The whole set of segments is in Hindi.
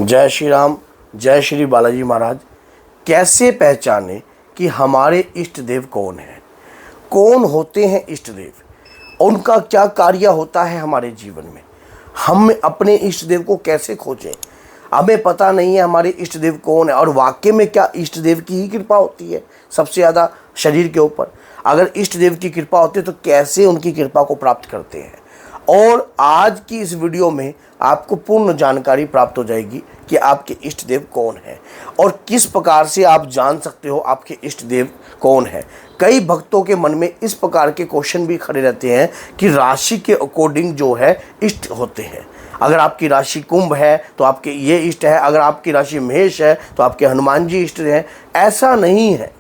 जय श्री राम, जय श्री बालाजी महाराज। कैसे पहचाने कि हमारे इष्ट देव कौन हैं? कौन होते हैं इष्ट देव? उनका क्या कार्य होता है हमारे जीवन में? हम अपने इष्ट देव को कैसे खोजें? हमें पता नहीं है हमारे इष्ट देव कौन है। और वाकई में क्या इष्ट देव की ही कृपा होती है सबसे ज़्यादा शरीर के ऊपर? अगर इष्ट देव की कृपा होती है तो कैसे उनकी कृपा को प्राप्त करते हैं? और आज की इस वीडियो में आपको पूर्ण जानकारी प्राप्त हो जाएगी कि आपके इष्ट देव कौन है और किस प्रकार से आप जान सकते हो आपके इष्ट देव कौन है। कई भक्तों के मन में इस प्रकार के क्वेश्चन भी खड़े रहते हैं कि राशि के अकॉर्डिंग जो है इष्ट होते हैं। अगर आपकी राशि कुंभ है तो आपके ये इष्ट है, अगर आपकी राशि मेष है तो आपके हनुमान जी इष्ट हैं। ऐसा नहीं है,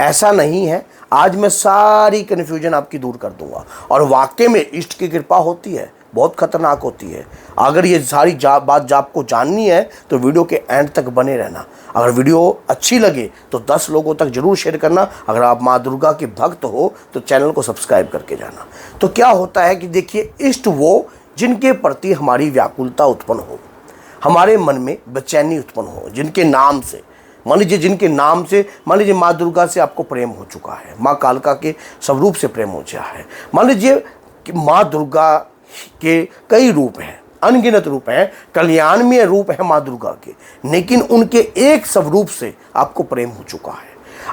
ऐसा नहीं है। आज मैं सारी कन्फ्यूजन आपकी दूर कर दूंगा। और वाकई में इष्ट की कृपा होती है, बहुत खतरनाक होती है। अगर ये सारी बात आपको जाननी है तो वीडियो के एंड तक बने रहना। अगर वीडियो अच्छी लगे तो 10 लोगों तक जरूर शेयर करना। अगर आप माँ दुर्गा के भक्त हो तो चैनल को सब्सक्राइब करके जाना। तो क्या होता है कि देखिए, इष्ट वो जिनके प्रति हमारी व्याकुलता उत्पन्न हो, हमारे मन में बेचैनी उत्पन्न हो, जिनके नाम से, मान लीजिए जिनके नाम से, मान लीजिए माँ दुर्गा से आपको प्रेम हो चुका है, माँ कालका के स्वरूप से प्रेम हो गया है। मान लीजिए कि माँ दुर्गा के कई रूप हैं, अनगिनत रूप हैं, कल्याणमय रूप है माँ दुर्गा के, लेकिन उनके एक स्वरूप से आपको प्रेम हो चुका है।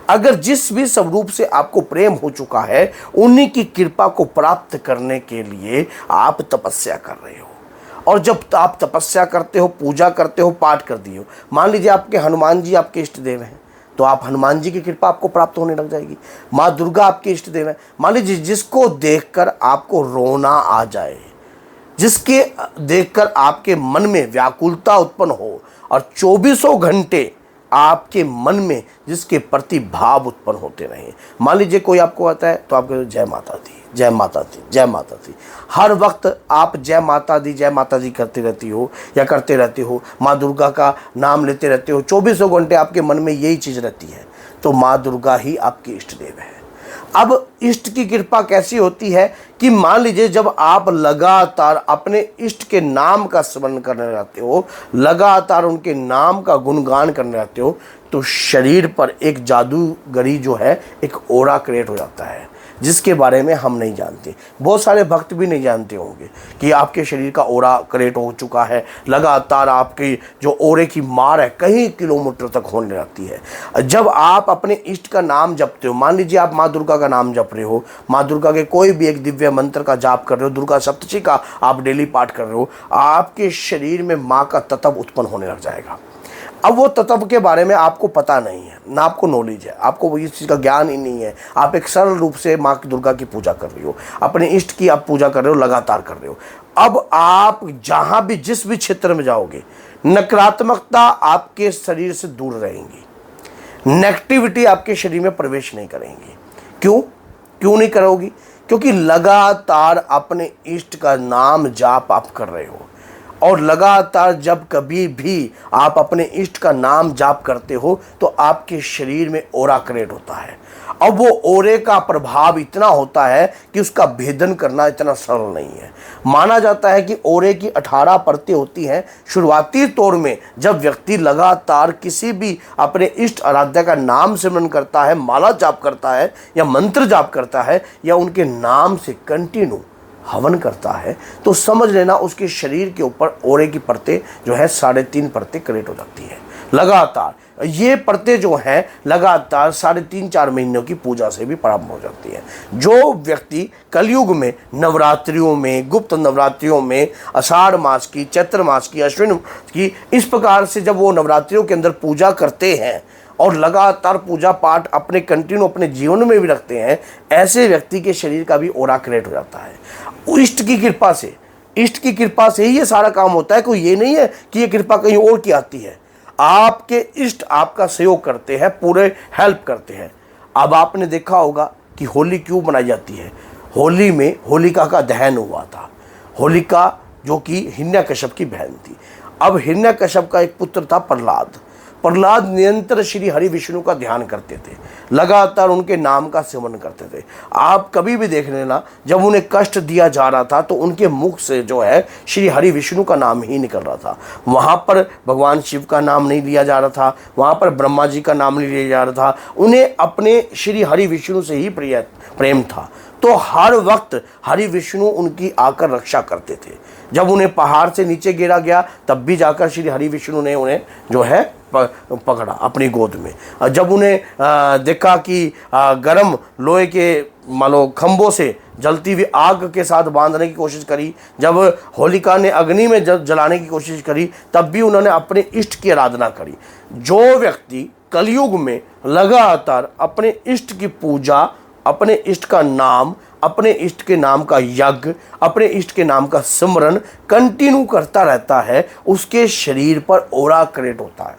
अगर जिस भी स्वरूप से आपको प्रेम हो चुका है, उन्हीं की कृपा को प्राप्त करने के लिए आप तपस्या कर रहे हो। और जब आप तपस्या करते हो, पूजा करते हो, पाठ कर दिए हो, मान लीजिए आपके हनुमान जी आपके इष्ट देव हैं, तो आप हनुमान जी की कृपा आपको प्राप्त होने लग जाएगी। माँ दुर्गा आपके इष्ट देव है। मान लीजिए जिसको देखकर आपको रोना आ जाए, जिसके देखकर आपके मन में व्याकुलता उत्पन्न हो और 24 घंटे आपके मन में जिसके प्रति भाव उत्पन्न होते रहे। मान लीजिए कोई आपको आता है तो आपको जय माता दी, जय माता दी, जय माता दी, हर वक्त आप जय माता दी करते रहती हो या करते रहते हो, माँ दुर्गा का नाम लेते रहते हो, 24 घंटे आपके मन में यही चीज़ रहती है, तो माँ दुर्गा ही आपकी इष्ट देव है। अब इष्ट की कृपा कैसी होती है कि मान लीजिए जब आप लगातार अपने इष्ट के नाम का स्मरण करने रहते हो, लगातार उनके नाम का गुणगान करने रहते हो, तो शरीर पर एक जादूगरी जो है, एक ओरा क्रिएट हो जाता है, जिसके बारे में हम नहीं जानते। बहुत सारे भक्त भी नहीं जानते होंगे कि आपके शरीर का ओरा क्रिएट हो चुका है। लगातार आपकी जो ओरे की मार है कई किलोमीटर तक होने लगती है। जब आप अपने इष्ट का नाम जपते हो, मान लीजिए आप माँ दुर्गा का नाम जप रहे हो, माँ दुर्गा के कोई भी एक दिव्य मंत्र का जाप कर रहे हो, दुर्गा सप्तशती का आप डेली पाठ कर रहे हो, आपके शरीर में माँ का तत्व उत्पन्न होने लग जाएगा। अब वो तत्व के बारे में आपको पता नहीं है, ना आपको नॉलेज है, आपको इस चीज़ का ज्ञान ही नहीं है। आप एक सरल रूप से माँ दुर्गा की पूजा कर रही हो, अपने इष्ट की आप पूजा कर रहे हो, लगातार कर रहे हो। अब आप जहाँ भी जिस भी क्षेत्र में जाओगे, नकारात्मकता आपके शरीर से दूर रहेंगी, नेगेटिविटी आपके शरीर में प्रवेश नहीं करेंगी। क्यों नहीं करोगी? क्योंकि लगातार अपने इष्ट का नाम जाप आप कर रहे हो। और लगातार जब कभी भी आप अपने इष्ट का नाम जाप करते हो तो आपके शरीर में ओरा क्रिएट होता है। अब वो ओरे का प्रभाव इतना होता है कि उसका भेदन करना इतना सरल नहीं है। माना जाता है कि ओरे की 18 परतें होती हैं। शुरुआती तौर में जब व्यक्ति लगातार किसी भी अपने इष्ट आराध्या का नाम सिमरन करता है, माला जाप करता है या मंत्र जाप करता है या उनके नाम से कंटिन्यू हवन करता है, तो समझ लेना उसके शरीर के ऊपर ओरे की परतें जो है 3.5 परतें क्रिएट हो जाती है लगातार। ये परतें जो हैं लगातार 3.5-4 महीनों की पूजा से भी प्रारंभ हो जाती है। जो व्यक्ति कलयुग में नवरात्रियों में, गुप्त नवरात्रियों में, आषाढ़ मास की, चैत्र मास की, अश्विन की, इस प्रकार से जब वो नवरात्रियों के अंदर पूजा करते हैं और लगातार पूजा पाठ अपने कंटिन्यू अपने जीवन में भी रखते हैं, ऐसे व्यक्ति के शरीर का भी ओरा क्रिएट हो जाता है। इष्ट की कृपा से, इष्ट की कृपा से ही ये सारा काम होता है। कोई ये नहीं है कि ये कृपा कहीं और की आती है। आपके इष्ट आपका सहयोग करते हैं, पूरे हेल्प करते हैं। अब आपने देखा होगा कि होली क्यों मनाई जाती है। होली में होलिका का दहन हुआ था। होलिका जो कि हिरण्यकश्यप की बहन थी। अब हिरण्यकश्यप का एक पुत्र था प्रहलाद। प्रहलाद निरंतर श्री हरि विष्णु का ध्यान करते थे, लगातार उनके नाम का सेवन करते थे। आप कभी भी देख लेना, जब उन्हें कष्ट दिया जा रहा था तो उनके मुख से जो है श्री हरि विष्णु का नाम ही निकल रहा था। वहाँ पर भगवान शिव का नाम नहीं लिया जा रहा था, वहाँ पर ब्रह्मा जी का नाम नहीं लिया जा रहा था, उन्हें अपने श्री हरि विष्णु से ही प्रेम था। तो हर वक्त हरि विष्णु उनकी आकर रक्षा करते थे। जब उन्हें पहाड़ से नीचे गिरा गया तब भी जाकर श्री हरि विष्णु ने उन्हें जो है पकड़ा अपनी गोद में। जब उन्हें देखा कि गर्म लोहे के मान लो खंभों से जलती हुई आग के साथ बांधने की कोशिश करी, जब होलिका ने अग्नि में जलाने की कोशिश करी, तब भी उन्होंने अपने इष्ट की आराधना करी। जो व्यक्ति कलयुग में लगातार अपने इष्ट की पूजा, अपने इष्ट का नाम, अपने इष्ट के नाम का यज्ञ, अपने इष्ट के नाम का सिमरन कंटिन्यू करता रहता है, उसके शरीर पर ऑरा क्रिएट होता है,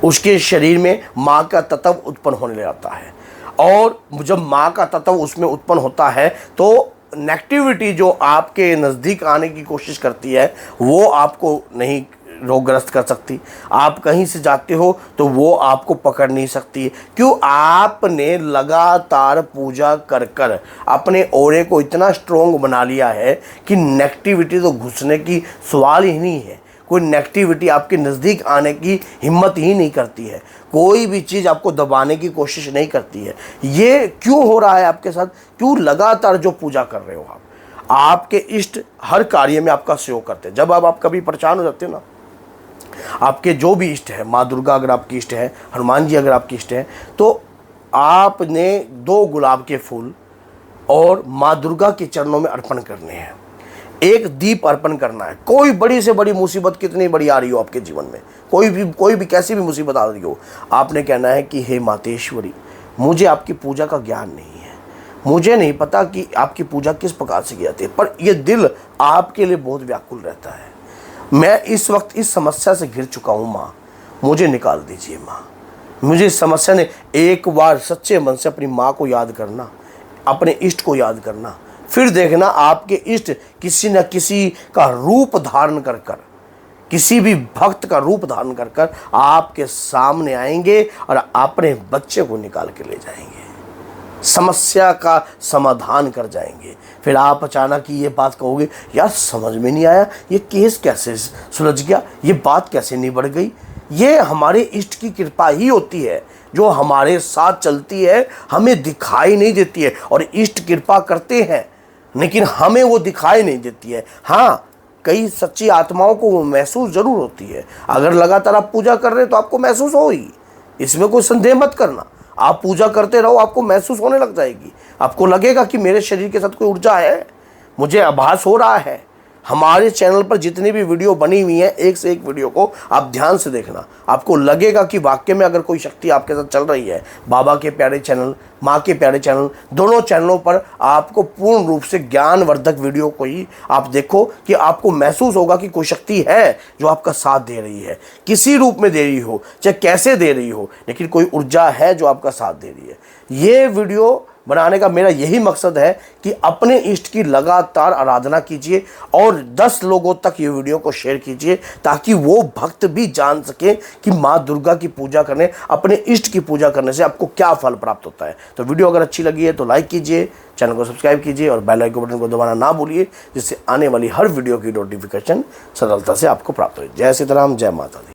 उसके शरीर में माँ का तत्व उत्पन्न होने लगता है। और जब माँ का तत्व उसमें उत्पन्न होता है तो नेगेटिविटी जो आपके नज़दीक आने की कोशिश करती है वो आपको नहीं रोगग्रस्त कर सकती। आप कहीं से जाते हो तो वो आपको पकड़ नहीं सकती। क्यों? आपने लगातार पूजा कर कर अपने ऑरे को इतना स्ट्रोंग बना लिया है कि नेगेटिविटी तो घुसने की सवाल ही नहीं है। कोई नेगेटिविटी आपके नज़दीक आने की हिम्मत ही नहीं करती है। कोई भी चीज़ आपको दबाने की कोशिश नहीं करती है। ये क्यों हो रहा है आपके साथ? क्यों? लगातार जो पूजा कर रहे हो आप, आपके इष्ट हर कार्य में आपका सहयोग करते हैं। जब आप कभी परेशान हो जाते हो ना, आपके जो भी इष्ट है, माँ दुर्गा अगर आपकी इष्ट है, हनुमान जी अगर आपकी इष्ट है, तो आपने 2 गुलाब के फूल और माँ दुर्गा के चरणों में अर्पण करने हैं। एक दीप अर्पण करना है। कोई बड़ी से बड़ी मुसीबत कितनी बड़ी आ रही हो आपके जीवन में, कोई भी कैसी भी मुसीबत आ रही हो, आपने कहना है कि हे मातेश्वरी, मुझे आपकी पूजा का ज्ञान नहीं है, मुझे नहीं पता कि आपकी पूजा किस प्रकार से की जाती है, पर यह दिल आपके लिए बहुत व्याकुल रहता है। मैं इस वक्त इस समस्या से घिर चुका हूँ माँ, मुझे निकाल दीजिए माँ। मुझे इस समस्या ने एक बार सच्चे मन से अपनी माँ को याद करना, अपने इष्ट को याद करना, फिर देखना आपके इष्ट किसी न किसी का रूप धारण कर कर, किसी भी भक्त का रूप धारण कर कर आपके सामने आएंगे और अपने बच्चे को निकाल के ले जाएंगे, समस्या का समाधान कर जाएंगे। फिर आप अचानक ही ये बात कहोगे, यार समझ में नहीं आया, ये केस कैसे सुलझ गया, ये बात कैसे निबड़ गई। ये हमारे इष्ट की कृपा ही होती है जो हमारे साथ चलती है, हमें दिखाई नहीं देती है। और इष्ट कृपा करते हैं लेकिन हमें वो दिखाई नहीं देती है। हाँ, कई सच्ची आत्माओं को वो महसूस जरूर होती है। अगर लगातार आप पूजा कर रहे हैं तो आपको महसूस होगी, इसमें कोई संदेह मत करना। आप पूजा करते रहो, आपको महसूस होने लग जाएगी। आपको लगेगा कि मेरे शरीर के साथ कोई ऊर्जा है, मुझे आभास हो रहा है। हमारे चैनल पर जितनी भी वीडियो बनी हुई है, एक से एक वीडियो को आप ध्यान से देखना, आपको लगेगा कि वाकई में अगर कोई शक्ति आपके साथ चल रही है। बाबा के प्यारे चैनल, माँ के प्यारे चैनल, दोनों चैनलों पर आपको पूर्ण रूप से ज्ञानवर्धक वीडियो को ही आप देखो कि आपको महसूस होगा कि कोई शक्ति है जो आपका साथ दे रही है, किसी रूप में दे रही हो, चाहे कैसे दे रही हो, लेकिन कोई ऊर्जा है जो आपका साथ दे रही है। ये वीडियो बनाने का मेरा यही मकसद है कि अपने इष्ट की लगातार आराधना कीजिए और 10 लोगों तक ये वीडियो को शेयर कीजिए, ताकि वो भक्त भी जान सके कि माँ दुर्गा की पूजा करने, अपने इष्ट की पूजा करने से आपको क्या फल प्राप्त होता है। तो वीडियो अगर अच्छी लगी है तो लाइक कीजिए, चैनल को सब्सक्राइब कीजिए और बेल आइकन बटन को दबाना ना भूलिए, जिससे आने वाली हर वीडियो की नोटिफिकेशन सरलता से आपको प्राप्त हो। जय सीताराम, जय माता दी।